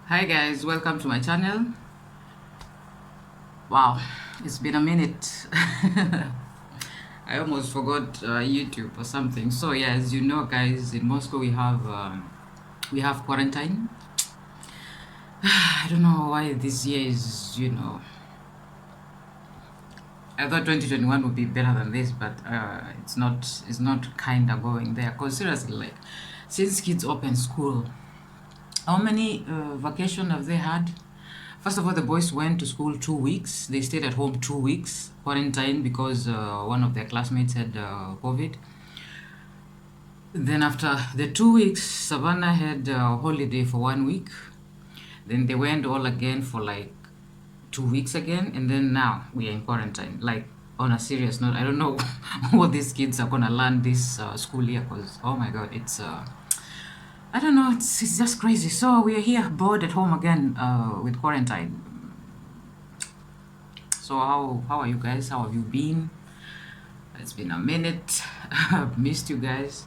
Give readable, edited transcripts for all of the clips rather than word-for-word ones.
Hi guys, welcome to my channel. Wow, it's been a minute. I almost forgot YouTube or something. So yeah, as you know, guys, in Moscow we have quarantine. I don't know why this year is, I thought 2021 would be better than this, but it's not. It's not kinda going there. Cause seriously, like, since kids open school, how many vacation have they had? First of all, the boys went to school 2 weeks. They stayed at home 2 weeks, quarantined because one of their classmates had COVID. Then after the 2 weeks, Savannah had a holiday for 1 week. Then they went all again for like 2 weeks again, and then now we are in quarantine. Like, on a serious note, I don't know what these kids are gonna learn this school year, because oh my god, it's I don't know, it's just crazy. So we are here bored at home again with quarantine. So how are you guys? How have you been? It's been a minute. I've missed you guys.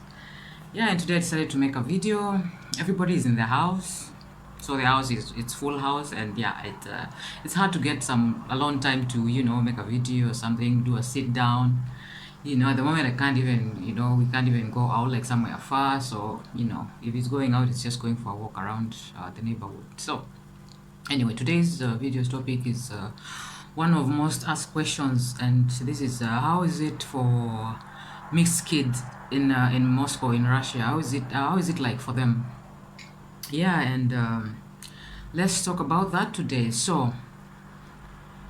Yeah, and today I decided to make a video. Everybody is in the house, so the house is it's full house, and yeah, it's hard to get some alone time to make a video or something, do a sit down. At the moment I can't even we can't even go out like somewhere far. So if it's going out, it's just going for a walk around the neighborhood. So anyway, today's video's topic is one of most asked questions, and this is how is it for mixed kids in Moscow, in Russia? How is it like for them? Yeah, and let's talk about that today. So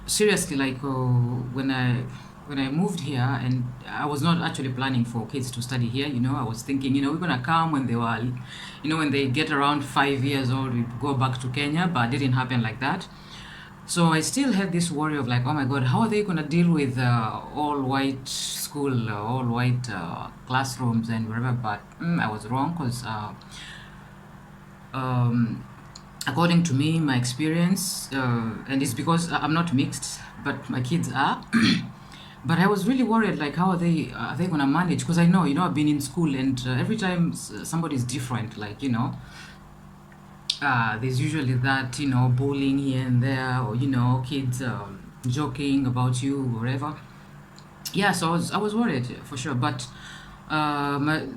seriously, like when I moved here, and I was not actually planning for kids to study here. I was thinking, we're gonna come when they were, when they get around 5 years old, we go back to Kenya, but it didn't happen like that. So I still had this worry of like, oh my God, how are they gonna deal with all white school, all white classrooms and whatever? But I was wrong, because um, according to me, my experience, and it's because I'm not mixed, but my kids are. But I was really worried, like, how are they gonna manage? Because I know, I've been in school, and every time somebody's different, like, there's usually that, bullying here and there, or kids joking about you, or whatever. Yeah, so I was worried for sure. But my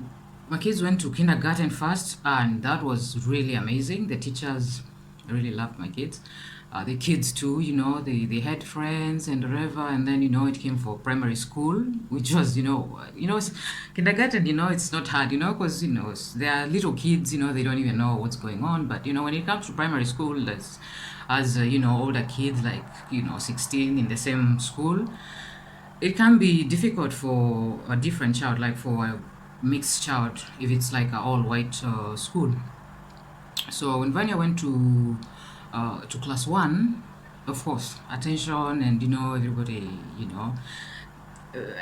kids went to kindergarten first, and that was really amazing. The teachers really loved my kids. The kids too, they had friends and whatever. And then it came for primary school, which was kindergarten. It's not hard, because they are little kids. They don't even know what's going on. But when it comes to primary school, as older kids, like 16 in the same school, it can be difficult for a different child, like for a mixed child, if it's like an all white school. So when Vanya went to class one, of course, attention, and everybody,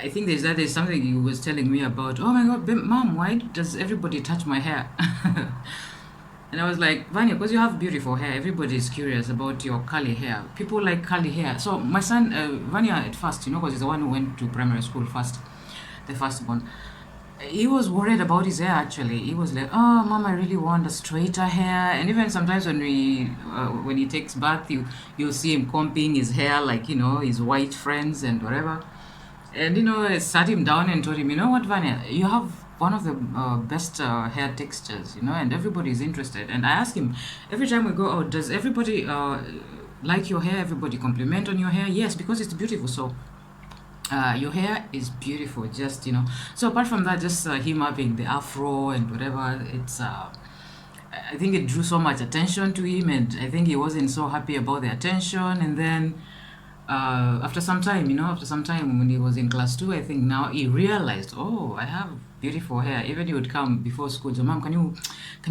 I think there's something he was telling me about. Oh my God, mom, why does everybody touch my hair? And I was like, Vanya, because you have beautiful hair, everybody is curious about your curly hair. People like curly hair. So my son, Vanya, at first, because he's the one who went to primary school first, the first one, he was worried about his hair. Actually, he was like, oh mom, I really want a straighter hair. And even sometimes when he takes bath, you'll see him combing his hair, like his white friends and whatever. And I sat him down and told him, you know what, Vanya, you have one of the best hair textures, and everybody is interested. And I ask him every time we go out, does everybody like your hair? Everybody compliment on your hair? Yes, because it's beautiful. So your hair is beautiful, just so apart from that, just him having the afro and whatever, I think it drew so much attention to him, and I think he wasn't so happy about the attention. And then after some time, when he was in class 2, I think now he realized, oh, I have beautiful hair. Even he would come before school, so mom, can you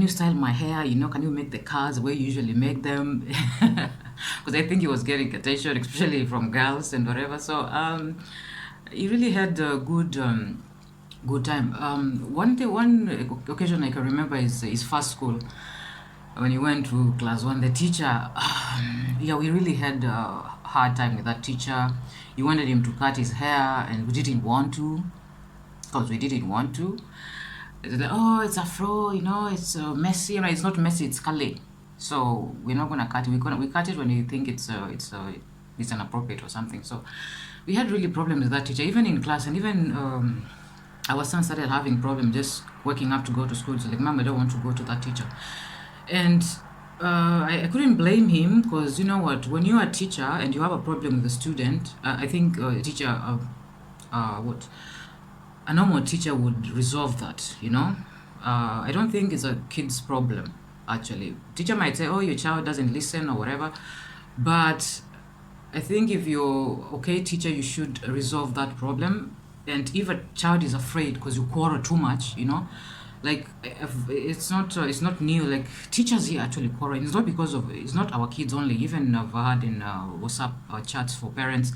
style my hair, can you make the curls the way you usually make them? Because I think he was getting attention, especially from girls and whatever. So he really had a good time. One occasion I can remember is his first school. When he went to class 1, the teacher, yeah, we really had a hard time with that teacher. He wanted him to cut his hair, and we didn't want to, because we didn't want to. They said, oh, it's afro, it's messy. It's not messy, it's curly. So we're not gonna cut it. We cut it when we think it's inappropriate or something. So we had really problems with that teacher, even in class, and even our son started having problems just waking up to go to school. So like, Mom, I don't want to go to that teacher, and I couldn't blame him, because you know what, when you're a teacher and you have a problem with a student, I think a teacher, what a normal teacher would resolve that, you know. I don't think it's a kid's problem, actually. Teacher might say, oh, your child doesn't listen or whatever, but I think if you're okay teacher, you should resolve that problem. And if a child is afraid because you quarrel too much, you know, like it's not new. Like teachers here actually quarrel. It's not because of, it's not our kids only. Even I've had in WhatsApp chats for parents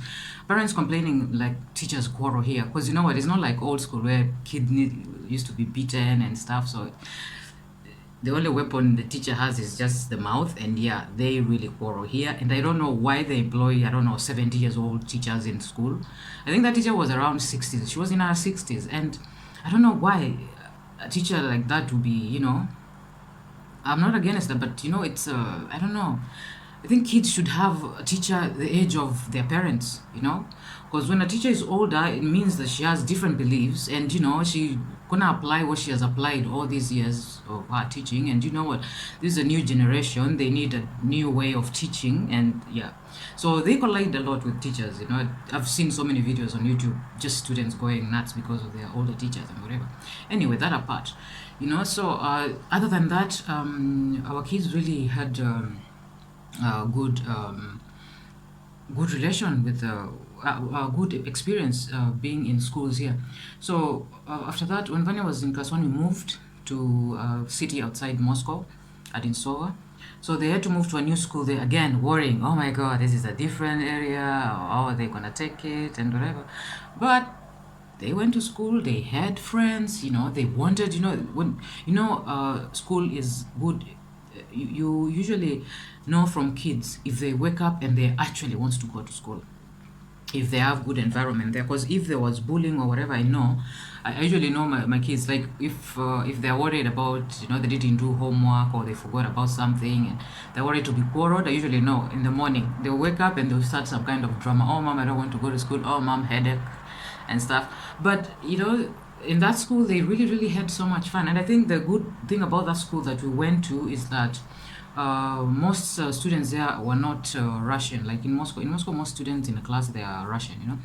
complaining like teachers quarrel here, because you know what? It's not like old school where used to be beaten and stuff. So the only weapon the teacher has is just the mouth, and yeah, they really quarrel here. And I don't know why they employ, I don't know, 70 years old teachers in school. I think that teacher was around 60s. She was in her 60s, and I don't know why a teacher like that would be, you know, I'm not against that, but you know, it's I don't know. I think kids should have a teacher the age of their parents, you know, because when a teacher is older, it means that she has different beliefs, and you know, she gonna apply what she has applied all these years of her teaching. And you know what, this is a new generation, they need a new way of teaching, and yeah, so they collide a lot with teachers, you know. I've seen so many videos on YouTube, just students going nuts because of their older teachers and whatever. Anyway, that apart, you know. So other than that, our kids really had good relation with good experience being in schools here. So after that, when Vanya was in class 1, we moved to a city outside Moscow at Insova. So they had to move to a new school. They again worrying, oh my god, this is a different area, how are they gonna take it and whatever. But they went to school, they had friends, you know, they wanted, you know, when you know school is good. You usually know from kids if they wake up and they actually want to go to school, if they have good environment there. Because if there was bullying or whatever, I usually know my kids, like if they're worried about, you know, they didn't do homework or they forgot about something and they're worried to be quarreled, I usually know in the morning they'll wake up and they'll start some kind of drama. Oh mom, I don't want to go to school. Oh mom, headache and stuff. But you know, in that school they really had so much fun. And I think the good thing about that school that we went to is that most students there were not Russian. Like in Moscow, most students in the class, they are Russian, you know.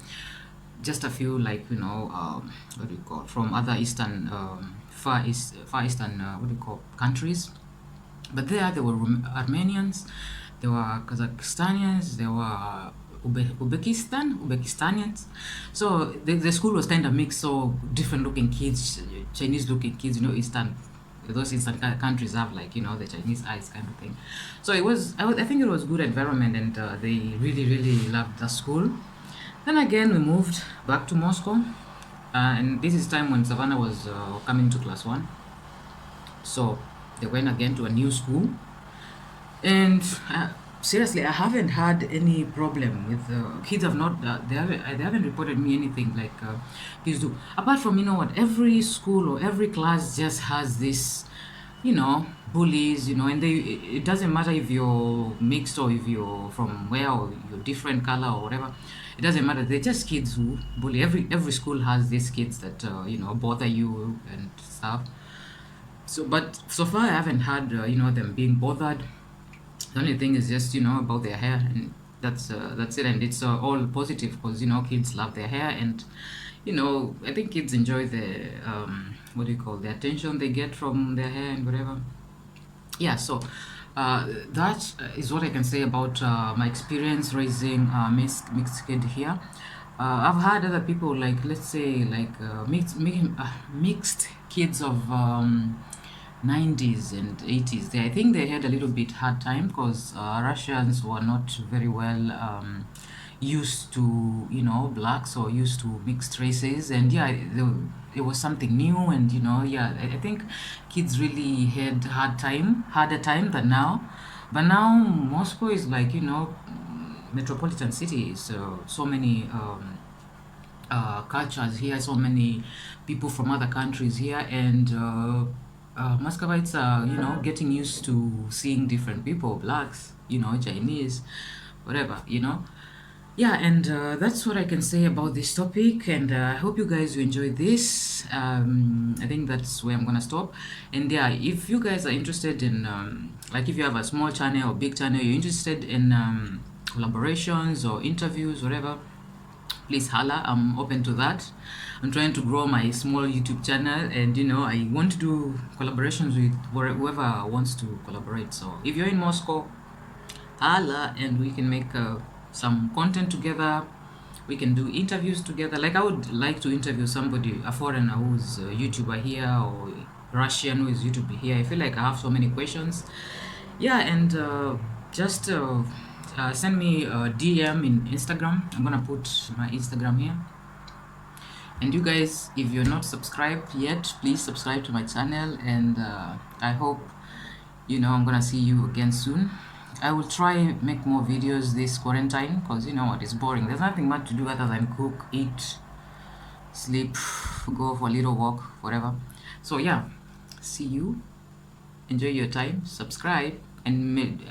Just a few, like, you know, what do you call, from other eastern, far eastern, what do you call, countries. But there were Armenians, there were Kazakhstanians, there were Uzbekistanians. So the school was kind of mixed. So different looking kids, Chinese looking kids, you know, Eastern. Those Eastern countries have, like, you know, the Chinese eyes kind of thing. So it was, I think it was good environment, and they really loved the school. Then again, we moved back to Moscow, and this is time when Savannah was coming to class 1. So they went again to a new school, and seriously, I haven't had any problem with kids. Have not they haven't reported me anything like kids do. Apart from, you know what, every school or every class just has this, you know, bullies, you know, and it doesn't matter if you're mixed or if you're from where or you're different color or whatever. It doesn't matter. They're just kids who bully. Every school has these kids that you know, bother you and stuff. So, but so far I haven't had you know, them being bothered. The only thing is just, you know, about their hair, and that's it. And it's all positive, because you know, kids love their hair, and you know, I think kids enjoy the what do you call, the attention they get from their hair and whatever. Yeah. So that is what I can say about my experience raising mixed kid here. I've had other people, like, let's say, like mixed kids of 90s and 80s. I think they had a little bit hard time, because Russians were not very well used to, you know, blacks, or used to mixed races. And yeah, it was something new. And you know, yeah, I think kids really had harder time than now. But now Moscow is like, you know, metropolitan city. So many cultures here, so many people from other countries here, and Muscovites are, getting used to seeing different people, blacks, Chinese, whatever, Yeah, and that's what I can say about this topic. And I hope you guys will enjoy this. I think that's where I'm gonna stop. And yeah, if you guys are interested in, like, if you have a small channel or big channel, you're interested in collaborations or interviews, whatever, please holla. I'm open to that. I'm trying to grow my small YouTube channel, and I want to do collaborations with whoever wants to collaborate. So if you're in Moscow, holla, and we can make some content together. We can do interviews together. Like, I would like to interview somebody, a foreigner who's a YouTuber here, or Russian who is YouTuber here. I feel like I have so many questions. Yeah, and just send me a DM in Instagram. I'm gonna put my Instagram here. And you guys, if you're not subscribed yet, please subscribe to my channel. And I hope I'm gonna see you again soon. I will try make more videos this quarantine, because you know what, it's boring. There's nothing much to do other than cook, eat, sleep, go for a little walk, whatever. So yeah, see you. Enjoy your time. Subscribe, and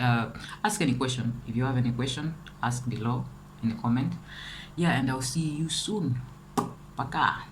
ask any question. If you have any question, ask below in the comment. Yeah, and I'll see you soon. Пока.